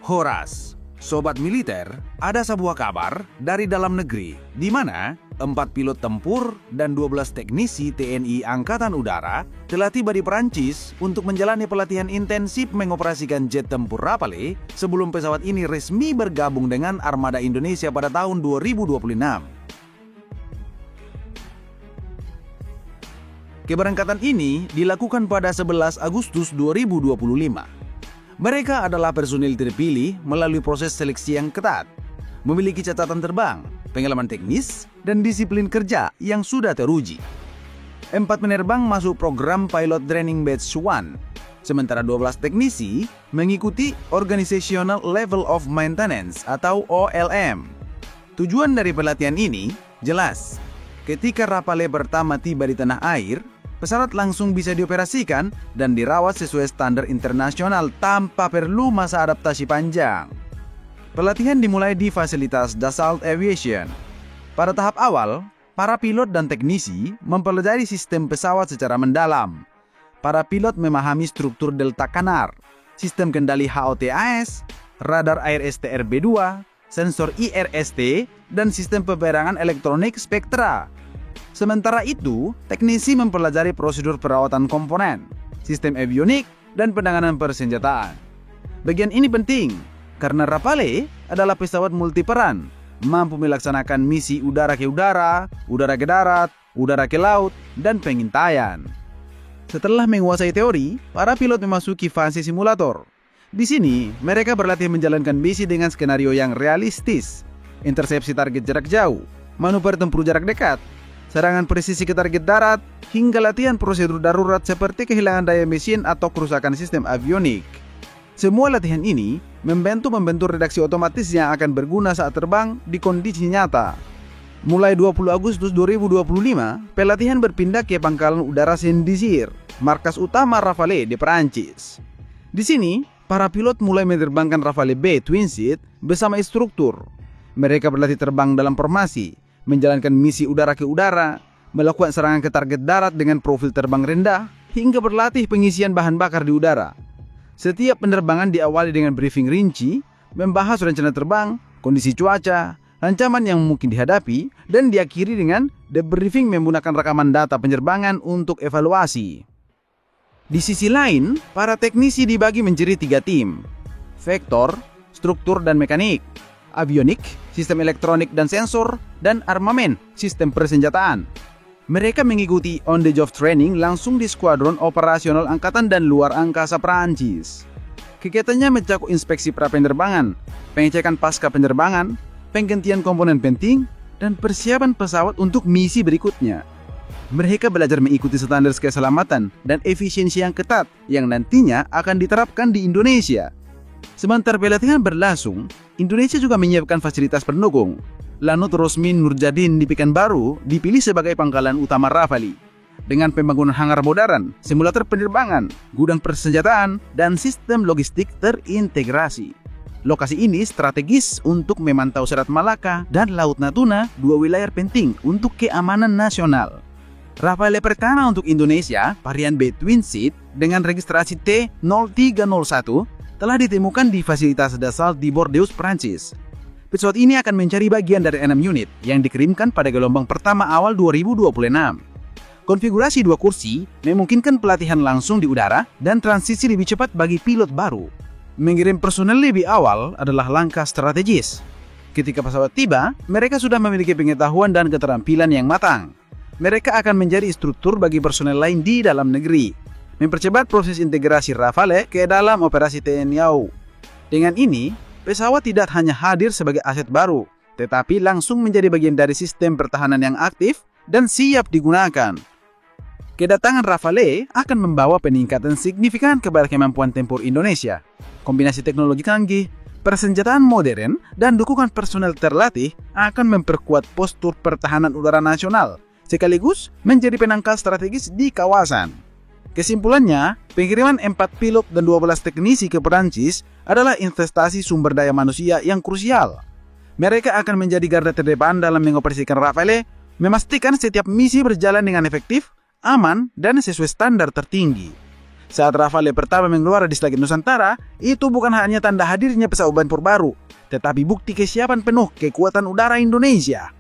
Horas, sobat militer, ada sebuah kabar dari dalam negeri di mana 4 pilot tempur dan 12 teknisi TNI Angkatan Udara telah tiba di Perancis untuk menjalani pelatihan intensif mengoperasikan jet tempur Rafale sebelum pesawat ini resmi bergabung dengan armada Indonesia pada tahun 2026. Keberangkatan ini dilakukan pada 11 Agustus 2025. Mereka adalah personil terpilih melalui proses seleksi yang ketat, memiliki catatan terbang, pengalaman teknis, dan disiplin kerja yang sudah teruji. 4 penerbang masuk program Pilot Training Batch 1, sementara 12 teknisi mengikuti Organizational Level of Maintenance atau OLM. Tujuan dari pelatihan ini jelas. Ketika Rafale pertama tiba di tanah air, pesawat langsung bisa dioperasikan dan dirawat sesuai standar internasional tanpa perlu masa adaptasi panjang. Pelatihan dimulai di fasilitas Dassault Aviation. Pada tahap awal, para pilot dan teknisi mempelajari sistem pesawat secara mendalam. Para pilot memahami struktur delta kanar, sistem kendali HOTAS, radar air STRB-2, sensor IRST, dan sistem peperangan elektronik Spektra. Sementara itu, teknisi mempelajari prosedur perawatan komponen, sistem avionik, dan penanganan persenjataan. Bagian ini penting, karena Rafale adalah pesawat multiperan, mampu melaksanakan misi udara ke udara ke darat, udara ke laut, dan pengintaian. Setelah menguasai teori, para pilot memasuki fase simulator. Di sini, mereka berlatih menjalankan misi dengan skenario yang realistis, intersepsi target jarak jauh, manuver tempur jarak dekat, serangan presisi ke target darat, hingga latihan prosedur darurat seperti kehilangan daya mesin atau kerusakan sistem avionik. Semua latihan ini membentuk redaksi otomatis yang akan berguna saat terbang di kondisi nyata. Mulai 20 Agustus 2025, pelatihan berpindah ke Pangkalan Udara Saint-Dizier, markas utama Rafale di Perancis. Di sini, para pilot mulai menerbangkan Rafale B Twin Seat bersama instruktur. Mereka berlatih terbang dalam formasi, menjalankan misi udara ke udara, melakukan serangan ke target darat dengan profil terbang rendah, hingga berlatih pengisian bahan bakar di udara. Setiap penerbangan diawali dengan briefing rinci, membahas rencana terbang, kondisi cuaca, ancaman yang mungkin dihadapi, dan diakhiri dengan debriefing menggunakan rekaman data penerbangan untuk evaluasi. Di sisi lain, para teknisi dibagi menjadi 3 tim: vektor, struktur dan mekanik, avionik, sistem elektronik dan sensor, dan armamen, sistem persenjataan. Mereka mengikuti on-the-job training langsung di Skuadron Operasional Angkatan dan Luar Angkasa Perancis. Kegiatannya mencakup inspeksi pra-penerbangan, pengecekan pasca penerbangan, penggantian komponen penting, dan persiapan pesawat untuk misi berikutnya. Mereka belajar mengikuti standar keselamatan dan efisiensi yang ketat yang nantinya akan diterapkan di Indonesia. Sementara pelatihan berlangsung, Indonesia juga menyiapkan fasilitas pendukung. Lanut Rosmin Nurjadin di Pekanbaru dipilih sebagai pangkalan utama Rafale, dengan pembangunan hangar modern, simulator penerbangan, gudang persenjataan, dan sistem logistik terintegrasi. Lokasi ini strategis untuk memantau Selat Malaka dan Laut Natuna, 2 wilayah penting untuk keamanan nasional. Rafale pertama untuk Indonesia, varian B Twin Seat dengan registrasi T0301, telah ditemukan di fasilitas Dassault di Bordeaux, Prancis. Pesawat ini akan mencari bagian dari 6 unit yang dikirimkan pada gelombang pertama awal 2026. Konfigurasi 2 kursi memungkinkan pelatihan langsung di udara dan transisi lebih cepat bagi pilot baru. Mengirim personel lebih awal adalah langkah strategis. Ketika pesawat tiba, mereka sudah memiliki pengetahuan dan keterampilan yang matang. Mereka akan menjadi instruktur bagi personel lain di dalam negeri, mempercepat proses integrasi Rafale ke dalam operasi TNI AU. Dengan ini, pesawat tidak hanya hadir sebagai aset baru, tetapi langsung menjadi bagian dari sistem pertahanan yang aktif dan siap digunakan. Kedatangan Rafale akan membawa peningkatan signifikan kepada kemampuan tempur Indonesia. Kombinasi teknologi canggih, persenjataan modern, dan dukungan personel terlatih akan memperkuat postur pertahanan udara nasional, sekaligus menjadi penangkal strategis di kawasan. Kesimpulannya, pengiriman 4 pilot dan 12 teknisi ke Perancis adalah investasi sumber daya manusia yang krusial. Mereka akan menjadi garda terdepan dalam mengoperasikan Rafale, memastikan setiap misi berjalan dengan efektif, aman, dan sesuai standar tertinggi. Saat Rafale pertama mengeluarkan di langit Nusantara, itu bukan hanya tanda hadirnya pesawat tempur baru, tetapi bukti kesiapan penuh kekuatan udara Indonesia.